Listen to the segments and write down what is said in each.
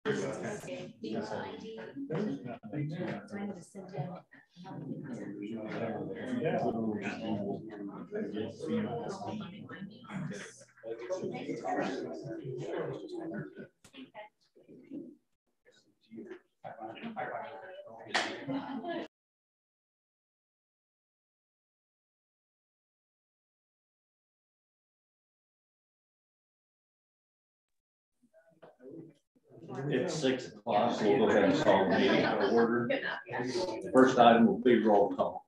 It's 6 o'clock, so we'll go ahead and call the meeting to order. The first item will be roll call.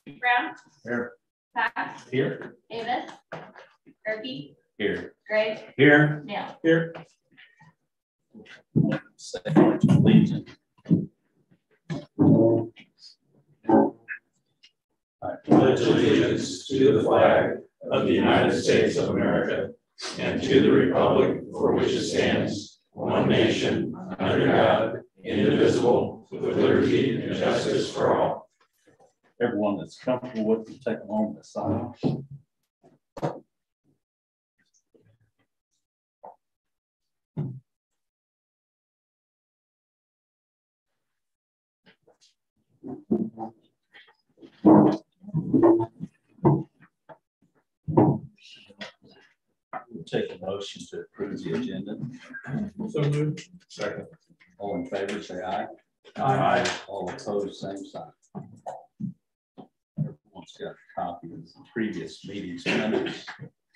Brown. Here. Pack. Here. Davis. Turkey. Here. Greg. Here. Neal. Here. Second Legion. I pledge allegiance to the flag of the United States of America and to the republic for which it stands, one nation, under God, indivisible, with liberty and justice for all. Everyone that's comfortable with it, take a moment of silence. We'll take a motion to approve the agenda. So moved. Second. All in favor, say aye. Aye. All opposed, same sign. Everyone's got a copy of the previous meeting's minutes.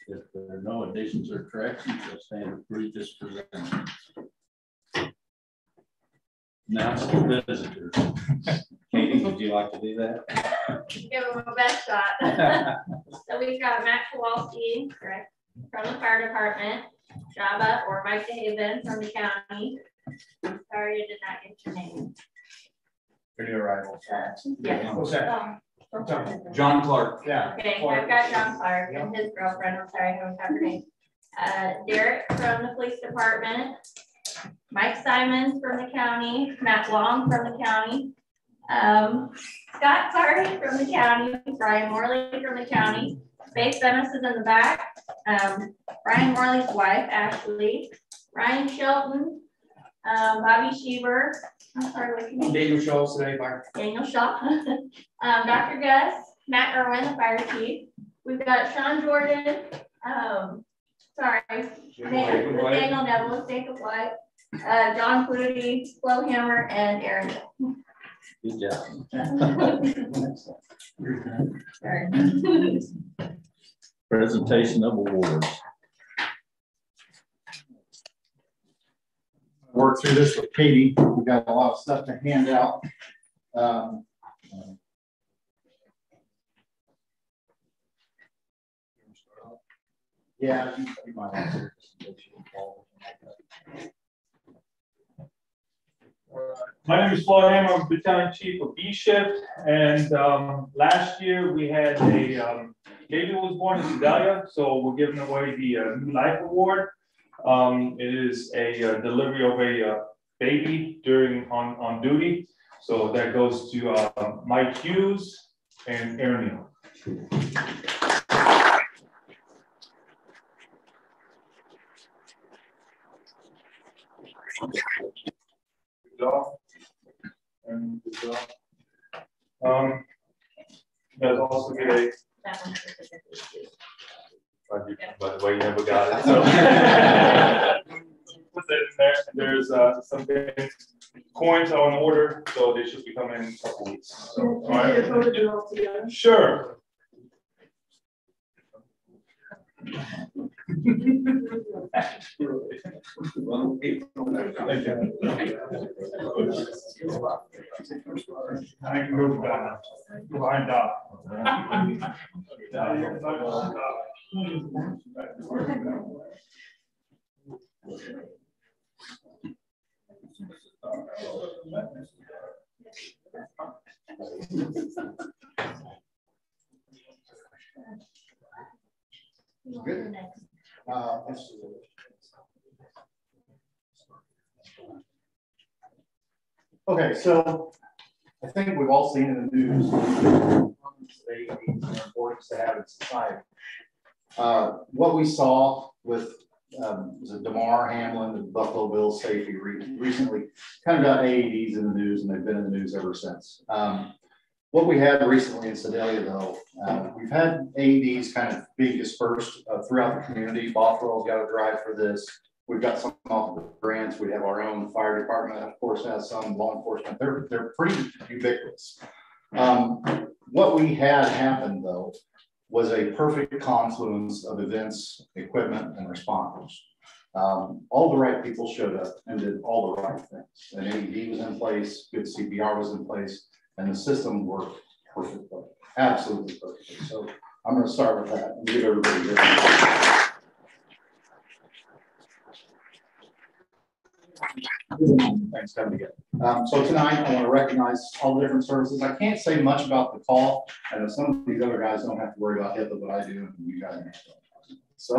If there are no additions or corrections, they'll stand approved as presented. Now it's the visitors. Katie, would you like to do that? Give them a best shot. So we've got Matt Kowalski, correct, from the fire department, Java or Mike DeHaven from the county. I'm sorry I did not get your name. Pretty arrival. Yeah. What's that? John Clark. Yeah. Okay, I've got John Clark and his girlfriend. I'm sorry, I haven't got her name. Derek from the police department, Mike Simons from the county, Matt Long from the county, Scott Sorry from the county, Brian Morley from the county, Faith Bemis is in the back, Brian Morley's wife, Ashley, Ryan Shelton, Bobby Sheever, I'm sorry, what's your name? Daniel Shaw, Sedalia Fire. Daniel Shaw, Dr. Gus, Matt Irwin, the fire chief. We've got Sean Jordan, Daniel Neville, Jacob White, John Flutie, Flo Hammer, and Aaron. Good job. Presentation of awards. Work through this with Katie. We've got a lot of stuff to hand out. Yeah, you might have to. My name is Flo Hammer. I'm Battalion Chief of B Shift, and last year we had a baby was born in Sedalia, so we're giving away the New Life Award. It is a delivery of a baby on duty, so that goes to Mike Hughes and Aaron. Good job. And good job. You guys also get a. By the way, you never got it. So put that in there. There's some coins on order, so they should be coming in a couple weeks. So, all right. Sure. I can go behind that. Good. Okay, so I think we've all seen in the news the importance to have in society. What we saw with was it DeMar Hamlin, the Buffalo Bills safety, recently kind of got AEDs in the news, and they've been in the news ever since. What we had recently in Sedalia, though, we've had AEDs kind of being dispersed throughout the community. Buffalo's got a drive for this. We've got some off the grants. We have our own fire department, of course, has some law enforcement. They're pretty ubiquitous. What we had happen, though, was a perfect confluence of events, equipment, and responders. All the right people showed up and did all the right things. An AED was in place, good CPR was in place, and the system worked perfectly, absolutely perfectly. So I'm going to start with that and give everybody here. Thanks, coming together. So tonight I want to recognize all the different services. I can't say much about the call, and some of these other guys don't have to worry about HIPAA, but I do, and you guys know. So,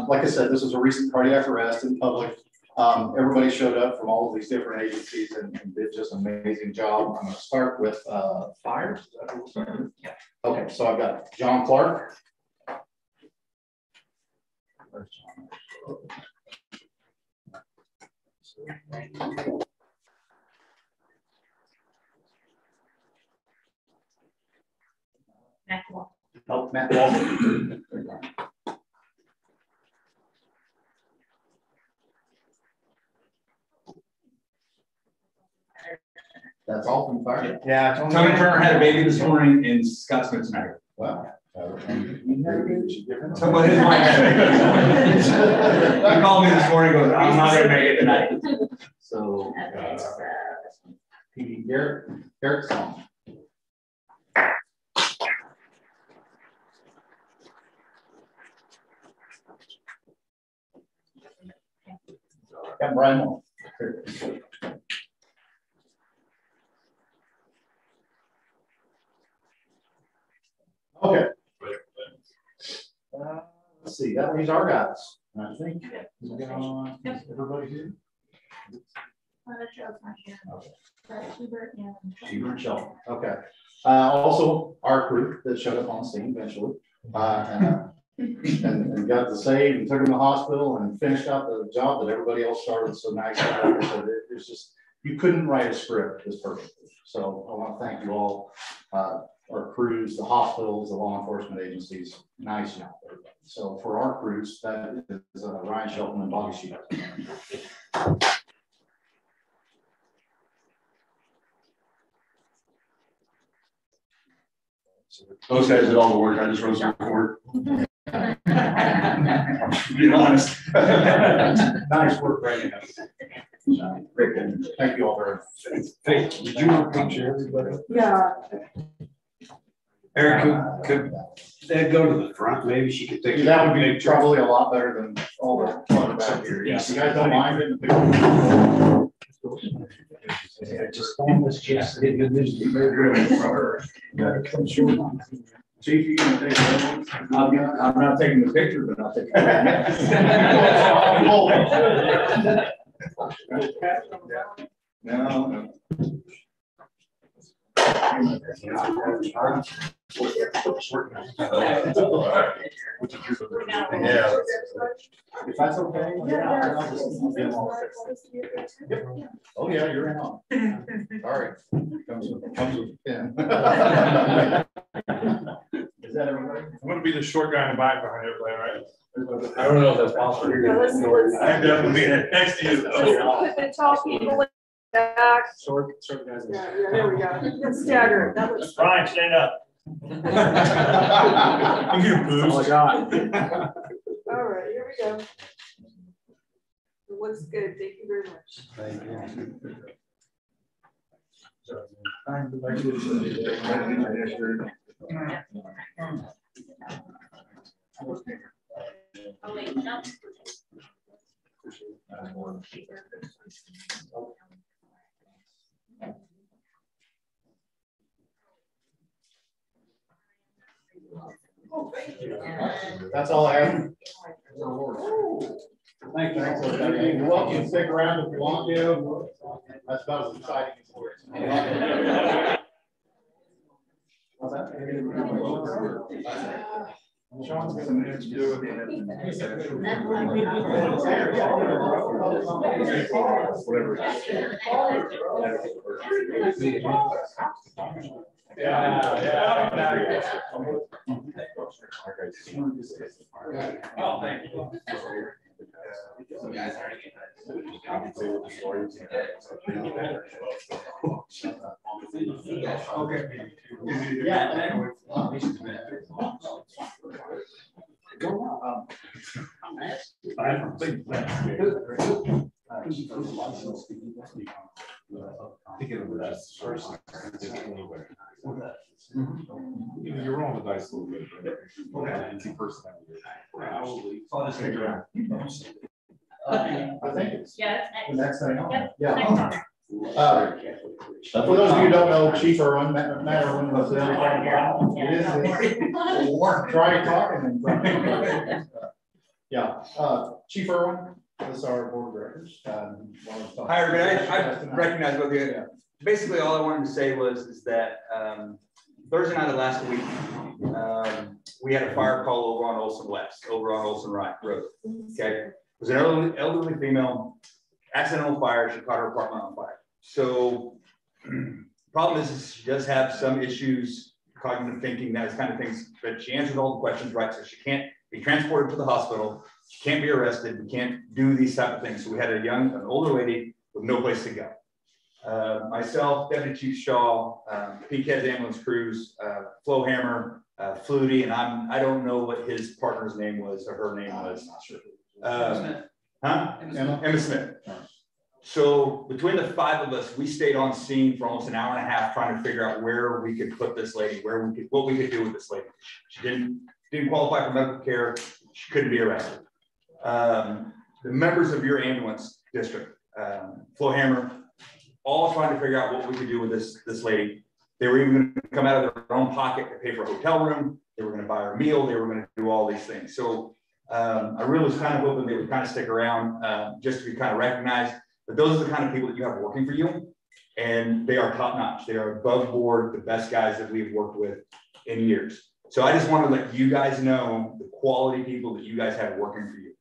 like I said, this was a recent cardiac arrest in public. Everybody showed up from all of these different agencies and did just an amazing job. I'm going to start with fire. Yeah. Okay, so I've got John Clark. Where's John? Oh, Matt Walker. That's all from fire. Yeah, Tony Turner had a baby this morning in Scott Smith tonight. Wow. Somebody in my head. He called me this morning and goes, I'm not going to make it tonight. So, PD Garrett Song. Got Brian Moore. Okay. Let's see. That leaves our guys. And I think everybody here. Shebert Shelton. Okay. Also, our crew that showed up on scene eventually, and got the save and took him to the hospital and finished out the job that everybody else started so nicely. Like I said, it's just, you couldn't write a script this perfectly. So I want to thank you all, our crews, the hospitals, the law enforcement agencies. Nice job, everybody. So for our crews, that is Ryan Shelton and Bobby Sheep. Those guys did all the work. I just wrote some report. Be honest. Nice work, Brandon. Great. Thank you all very much. Hey, did you want to picture everybody? Yeah. Eric, could Ed go to the front? Maybe she could take. That would be probably a lot better than all the clutter back here. Yeah. You guys don't mind it? Just almost just Chief, you can take it. I'm not taking the picture, but I'll take it. No. Yeah. If that's okay. Yeah. Oh yeah, you're in on. Sorry. Comes with pen. Is that everybody? I'm going to be the short guy in the back behind everybody, right? I don't know if that's possible. I'm definitely next to you. Let's put the tall people back. Short guys. Yeah, there we go. Let's stagger. That looks. Brian, stand up. Oh my God. All right, here we go. It looks good. Thank you very much. Thank you. Oh, wait, no. That's all I have. Thanks. You're welcome to stick around if you want to. That's about as exciting as it is. Sean's got some minutes to do it. Oh, thank you. Okay. You're on the dice a little bit. I'll just stick around. I think it's Yeah, the it's next thing. Yep, Yeah. next one. For those of you who don't know, Chief Irwin, Matt Irwin was everything. It is. Try talking and. Yeah, Chief Irwin, this is our board of directors. Hi, everybody. I recognize both of you. Basically, all I wanted to say is that Thursday night of last week, we had a fire call over on Olson West, over on Olson Road. Okay, it was an elderly female, accidental fire. She caught her apartment on fire. So, problem is she does have some issues, cognitive thinking, those kind of things. But she answers all the questions right, so she can't be transported to the hospital. She can't be arrested. We can't do these type of things. So we had an older lady with no place to go. Myself, Deputy Chief Shaw, PCAD ambulance crews, Flo Hammer, Flutie, and I don't know what his partner's name was or her name was. Emma Smith. So between the 5 of us, we stayed on scene for almost an hour and a half trying to figure out where we could put this lady, what we could do with this lady. She didn't qualify for medical care. She couldn't be arrested. The members of your ambulance district, Flo Hammer, all trying to figure out what we could do with this lady. They were even going to come out of their own pocket to pay for a hotel room. They were going to buy her a meal. They were going to do all these things. So I really was kind of hoping they would kind of stick around just to be kind of recognized. But those are the kind of people that you have working for you. And they are top notch. They are above board, the best guys that we've worked with in years. So I just want to let you guys know the quality people that you guys have working for you.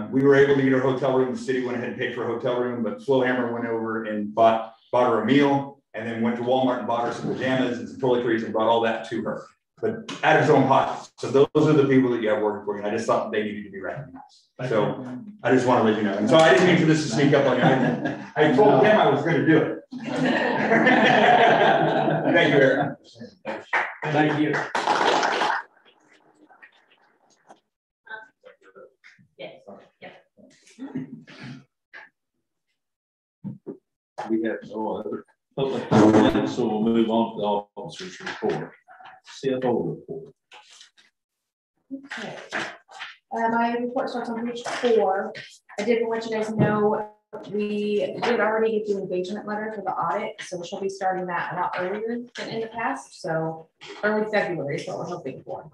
We were able to get her hotel room. The city went ahead and paid for a hotel room, but Flo Hammer went over and bought her a meal, and then went to Walmart and bought her some pajamas and some toiletries and brought all that to her, but out of his own pocket. So those are the people that you have working for you. And I just thought they needed to be recognized. So I just want to let you know. And so I didn't mean for this to sneak up on you. I told him I was going to do it. Thank you, Eric. Thank you. Yes. Yep. We have no other public comment, so we'll move on to the officer's report. CFO report. Okay. My report starts on page 4. I did want you guys know we did already get the engagement letter for the audit, so she'll be starting that a lot earlier than in the past. So early February is what we're hoping for.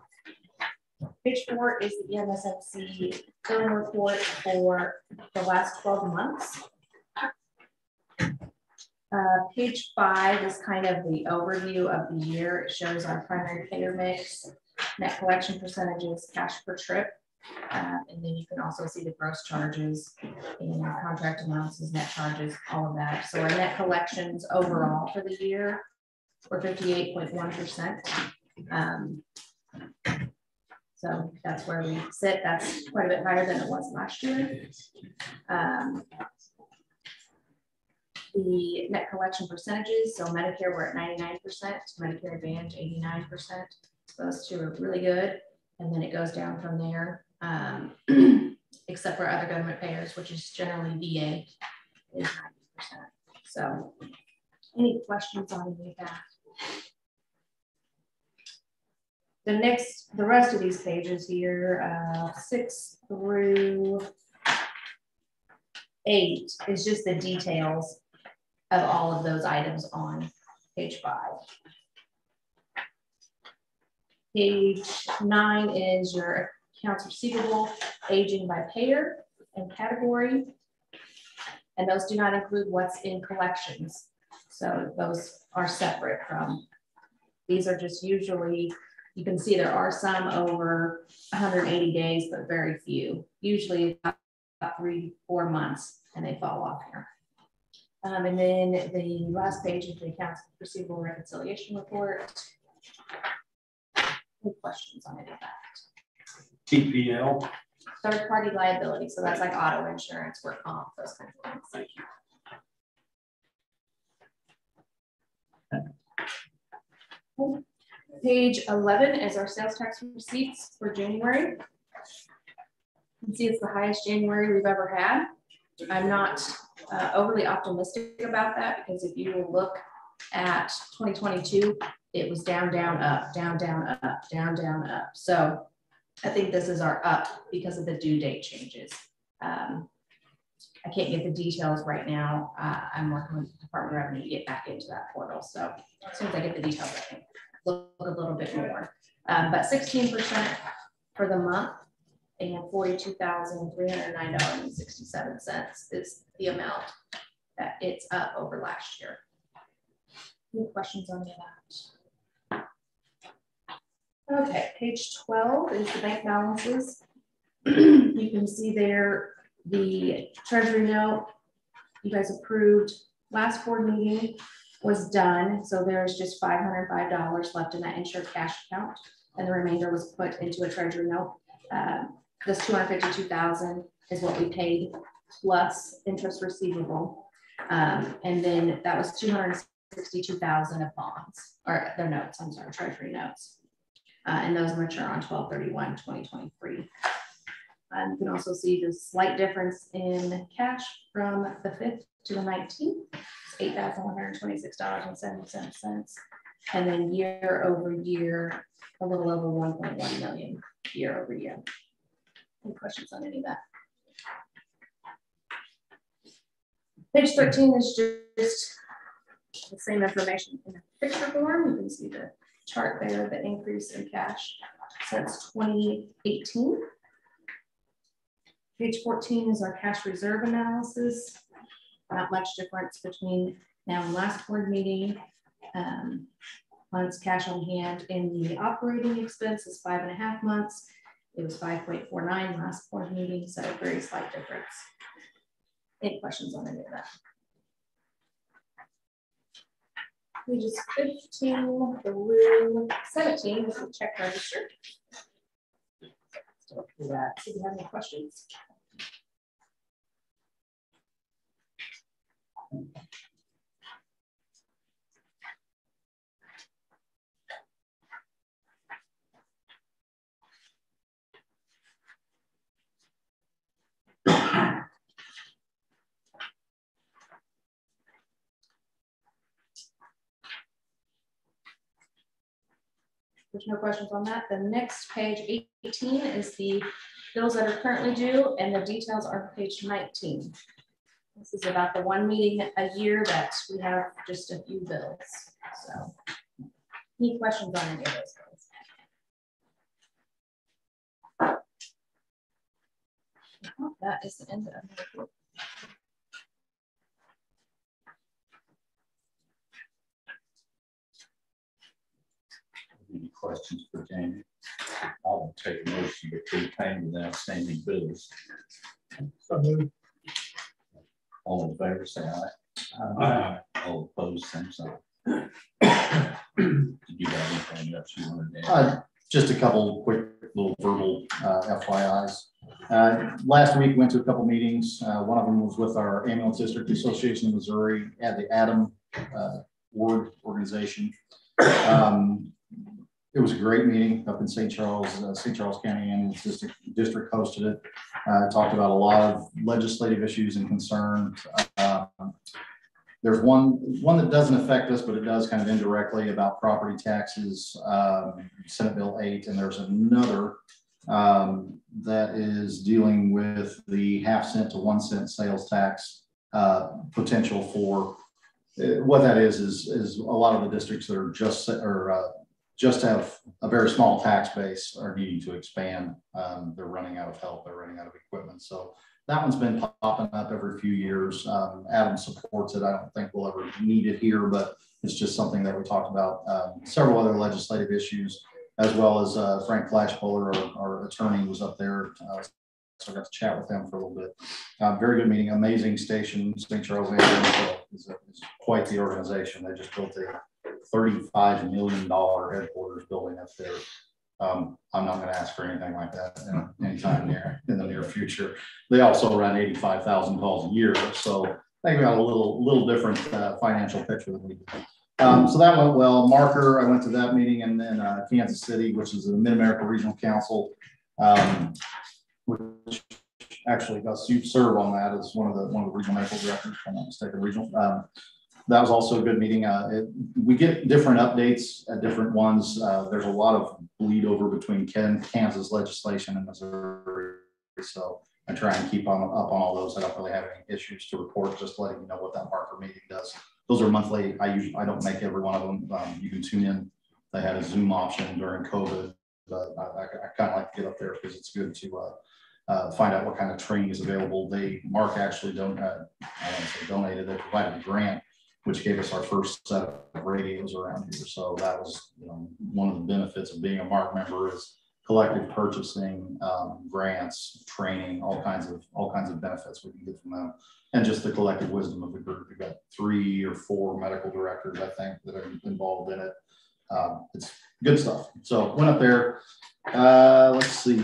Page 4 is the EMSNC billing report for the last 12 months. Page 5 is kind of the overview of the year. It shows our primary payer mix, net collection percentages, cash per trip, and then you can also see the gross charges and contract amounts, net charges, all of that. So our net collections overall for the year were 58.1%. So that's where we sit. That's quite a bit higher than it was last year. The net collection percentages, so Medicare we're at 99%, Medicare Advantage 89%. Those two are really good. And then it goes down from there, except for other government payers, which is generally VA is 90%. So any questions on any of that? The rest of these pages here, 6 through 8 is just the details of all of those items on page 5. Page 9 is your accounts receivable, aging by payer and category. And those do not include what's in collections. So those are separate from, these are just usually You can see there are some over 180 days, but very few, usually about 3-4 months, and they fall off here. And then the last page is the accounts receivable reconciliation report. Any questions on any of that? TPL. Third party liability. So that's like auto insurance, work comp, those kinds of things. Thank you. Page 11 is our sales tax receipts for January. You can see it's the highest January we've ever had. I'm not overly optimistic about that, because if you look at 2022, it was down, down, up, down, down, up, down, down, up. So I think this is our up because of the due date changes. I can't get the details right now. I'm working with the Department of Revenue to get back into that portal. So as soon as I get the details, I can look a little bit more. But 16% for the month and $42,309.67 is the amount that it's up over last year. Any questions on that? Okay, page 12 is the bank balances. You can see there the treasury note you guys approved last board meeting was done. So there's just $505 left in that insured cash account, and the remainder was put into a treasury note. This $252,000 is what we paid plus interest receivable. And then that was $262,000 of bonds, or their notes, I'm sorry, treasury notes. And those mature on 12/31/2023. You can also see the slight difference in cash from the 5th to the 19th, $8,126.77. And then year over year, a little over 1.1 million year over year. Any questions on any of that? Page 13 is just the same information in a picture form. You can see the chart there, the increase in cash since 2018. Page 14 is our cash reserve analysis. Not much difference between now and last board meeting. Months cash on hand in the operating expense is 5.5 months. It was 5.49 last board meeting, so a very slight difference. Any questions on any of that? Pages 15 through 17 is the check register. So do that. Do you have any questions? There's no questions on that. The next page 18 is the bills that are currently due, and the details are on page 19. This is about the one meeting a year that we have just a few bills. So any questions on any of those bills? Oh, that is the end of the report. Any questions for Jamie? I'll take a motion to approve payment of outstanding bills. So moved. All in favor, say aye. Aye. All opposed, same sign. Did you have anything else you wanted to add? Just a couple quick little verbal FYIs. Last week went to a couple meetings. One of them was with our Ambulance District Association of Missouri at the Adam Ward organization. It was a great meeting up in St. Charles County Ambulance District hosted it. Talked about a lot of legislative issues and concerns. There's one that doesn't affect us, but it does kind of indirectly about property taxes, Senate Bill 8, and there's another that is dealing with the 1/2 cent to 1 cent sales tax potential for what that is a lot of the districts that are just have a very small tax base are needing to expand. They're running out of help, they're running out of equipment. So that one's been popping up every few years. Adam supports it. I don't think we'll ever need it here, but it's just something that we talked about. Several other legislative issues. as well as Frank Flashpoller, our attorney, was up there. So I got to chat with them for a little bit. Very good meeting, amazing station, St. Charles is quite the organization. They just built a $35 million headquarters building up there. I'm not going to ask for anything like that anytime in the near future. They also run 85,000 calls a year, so they got a little different financial picture than we do. So that went well. Marker, I went to that meeting, and then Kansas City, which is the Mid-America Regional Council, which actually got serve on that as one of the regional medical directors, if I'm not mistaken, regional. That was also a good meeting. We get different updates at different ones. There's a lot of bleed over between Kansas legislation and Missouri, so I try and keep up on all those. I don't really have any issues to report, just letting you know what that Marker meeting does. Those are monthly. I don't make every one of them. You can tune in. They had a Zoom option during COVID, but I kind of like to get up there because it's good to find out what kind of training is available. Mark actually I don't say donated. They provided a grant, which gave us our first set of radios around here. So that was one of the benefits of being a Mark member is collective purchasing, grants, training, all kinds of benefits we can get from them, and just the collective wisdom of the group. We've got 3 or 4 medical directors, I think, that are involved in it. It's good stuff. So went up there. Let's see.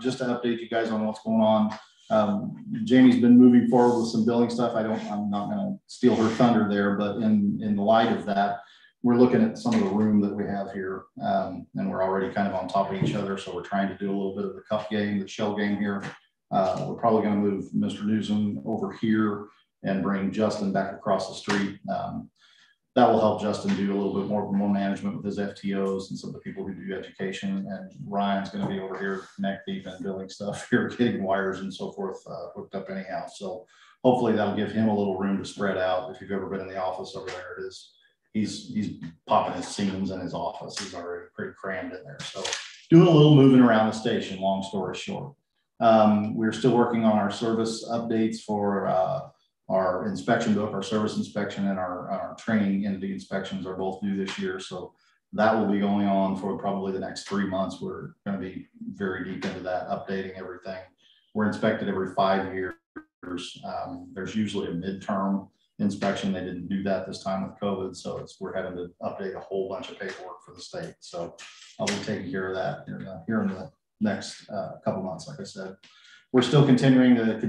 Just to update you guys on what's going on. Jamie's been moving forward with some billing stuff. I'm not going to steal her thunder there, but in light of that, we're looking at some of the room that we have here, and we're already kind of on top of each other. So we're trying to do a little bit of the cup game, the shell game here. We're probably going to move Mr. Newsom over here and bring Justin back across the street. That will help Justin do a little bit more management with his FTOs and some of the people who do education. And Ryan's going to be over here neck deep and billing stuff here, getting wires and so forth hooked up anyhow. So hopefully that'll give him a little room to spread out. If you've ever been in the office over there, it is. He's popping his seams in his office. He's already pretty crammed in there. So doing a little moving around the station, long story short. We're still working on our service updates for our inspection book. Our service inspection and our training entity inspections are both due this year. So that will be going on for probably the next 3 months. We're going to be very deep into that, updating everything. We're inspected every 5 years. There's usually a midterm inspection. They didn't do that this time with COVID. So we're having to update a whole bunch of paperwork for the state. So I'll be taking care of that here in the next couple months, like I said. We're still continuing the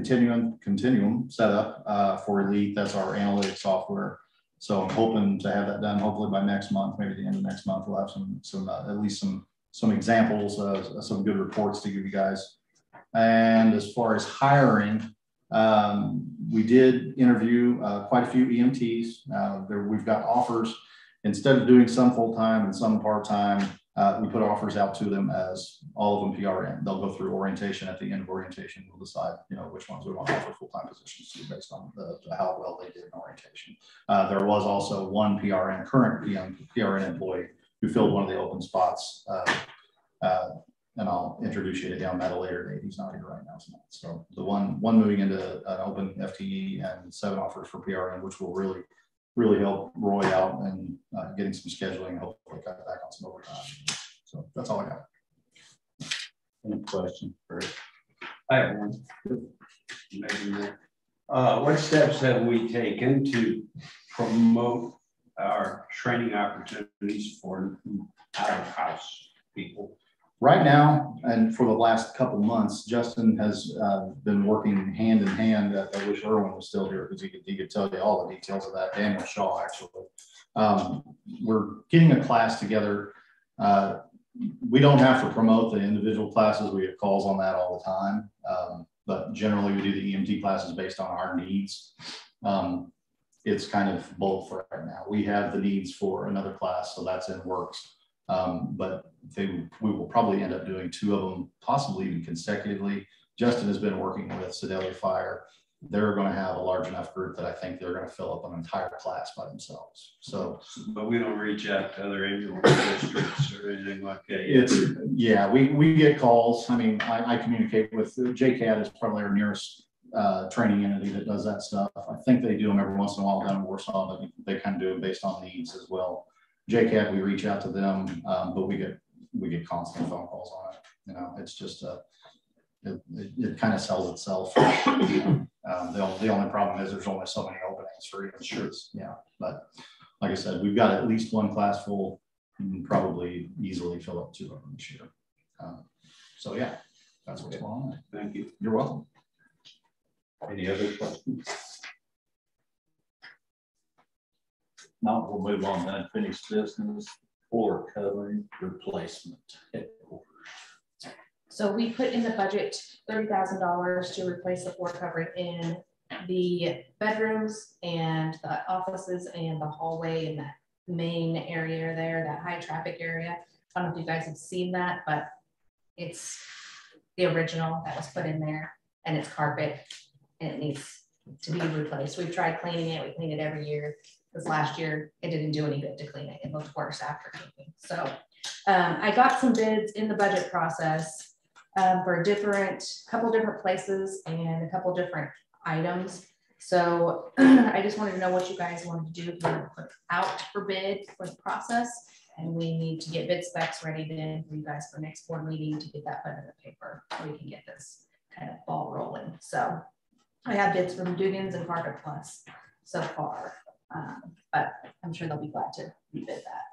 continuum setup for Elite. That's our analytics software. So I'm hoping to have that done hopefully by next month, maybe the end of next month. We'll have some at least some examples of some good reports to give you guys. And as far as hiring, we did interview quite a few EMTs. We've got offers. Instead of doing some full-time and some part-time, we put offers out to them as all of them PRN. They'll go through orientation. At the end of orientation, we'll decide, which ones we want to offer full-time positions to based on how well they did in orientation. There was also one current PRN employee who filled one of the open spots. And I'll introduce you to him at a later date. He's not here right now. So the one moving into an open FTE and 7 offers for PRN, which will really help Roy out and getting some scheduling and hopefully cut back on some overtime. So that's all I got. Any question? I have one. What steps have we taken to promote our training opportunities for out-of-house people? Right now, and for the last couple months, Justin has been working hand in hand. I wish Erwin was still here because he could tell you all the details of that. Daniel Shaw, actually. We're getting a class together. We don't have to promote the individual classes. We get calls on that all the time. But generally, we do the EMT classes based on our needs. It's kind of both right now. We have the needs for another class, so that's in works. But we will probably end up doing 2 of them, possibly even consecutively. Justin has been working with Sedalia Fire. They're going to have a large enough group that I think they're going to fill up an entire class by themselves. So, but we don't reach out to other ambulance districts or anything like that. We get calls. I mean, I communicate with JCAD is probably our nearest training entity that does that stuff. I think they do them every once in a while down in Warsaw, but they kind of do it based on needs as well. JCAD, we reach out to them, but we get constant phone calls on it. You know, it's just it kind of sells itself. The only problem is there's only so many openings for insurance. Yeah, but like I said, we've got at least one class full, and probably easily fill up 2 of them this year. So yeah, that's what's going on. Thank you. You're welcome. Any other questions? Now we'll move on to unfinished business for covering replacement. So we put in the budget $30,000 to replace the floor covering in the bedrooms and the offices and the hallway and that main area there, that high traffic area. I don't know if you guys have seen that, but it's the original that was put in there, and it's carpet and it needs to be replaced. We've tried cleaning it. We clean it every year. This last year, it didn't do any good to clean it. It looked worse after cleaning. So I got some bids in the budget process for a couple different places and a couple different items. So I just wanted to know what you guys wanted to do. If you want to put out for bid for the process, and we need to get bid specs ready then for you guys for next board meeting to get that put in the paper so we can get this kind of ball rolling. So I have bids from Dugan's and Carpet Plus so far, but I'm sure they'll be glad to rebid that.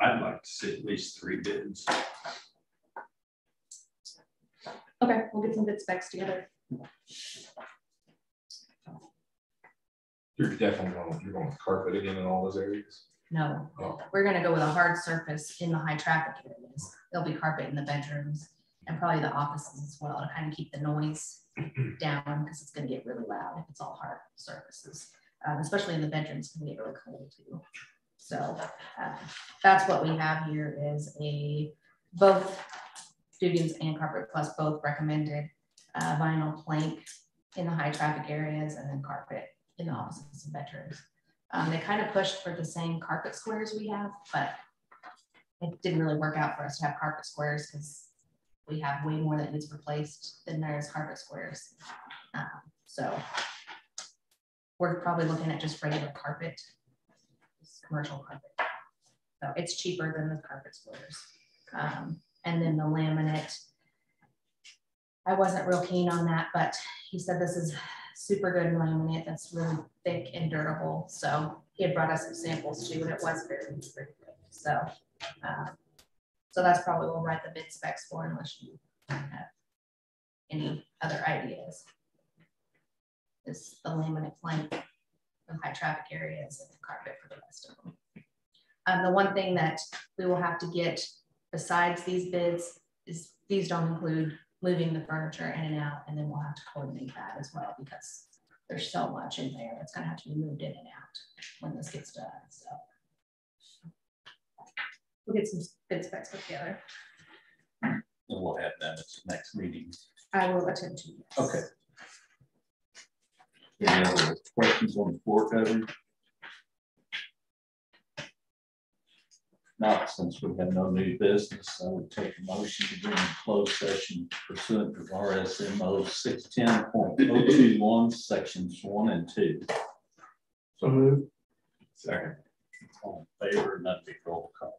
I'd like to see at least 3 bids. Okay, we'll get some bid specs together. You're definitely going to carpet again in all those areas. No, Oh. we're going to go with a hard surface in the high traffic areas. There'll be carpet in the bedrooms and probably the offices as well to kind of keep the noise down, because it's going to get really loud if it's all hard surfaces, especially in the bedrooms. It's going to get really cold too. So that's what we have here is both Dugan's and Carpet Plus both recommended vinyl plank in the high traffic areas and then carpet in the offices and bedrooms. They kind of pushed for the same carpet squares we have, but it didn't really work out for us to have carpet squares because we have way more that needs replaced than there's carpet squares. So we're probably looking at just regular carpet, just commercial carpet. So it's cheaper than the carpet squares. And then the laminate, I wasn't real keen on that, but he said this is super good laminate that's really thick and durable. So he had brought us some samples too, and it was very good. So that's probably what we'll write the bid specs for, unless you have any other ideas. Is the laminate plank in high traffic areas and the carpet for the rest of them. The one thing that we will have to get besides these bids is these don't include moving the furniture in and out, and then we'll have to coordinate that as well because there's so much in there that's going to have to be moved in and out when this gets done. So we'll get some bid specs put together. And we'll have that at the next meeting. I will attend to. Yes. Okay. Any other questions on the floor covering? Not, since we have no new business, I would take a motion to bring in closed session pursuant to RSMo 610.021 sections 1 and 2. So moved. Second. All in favor, and that'd be roll call.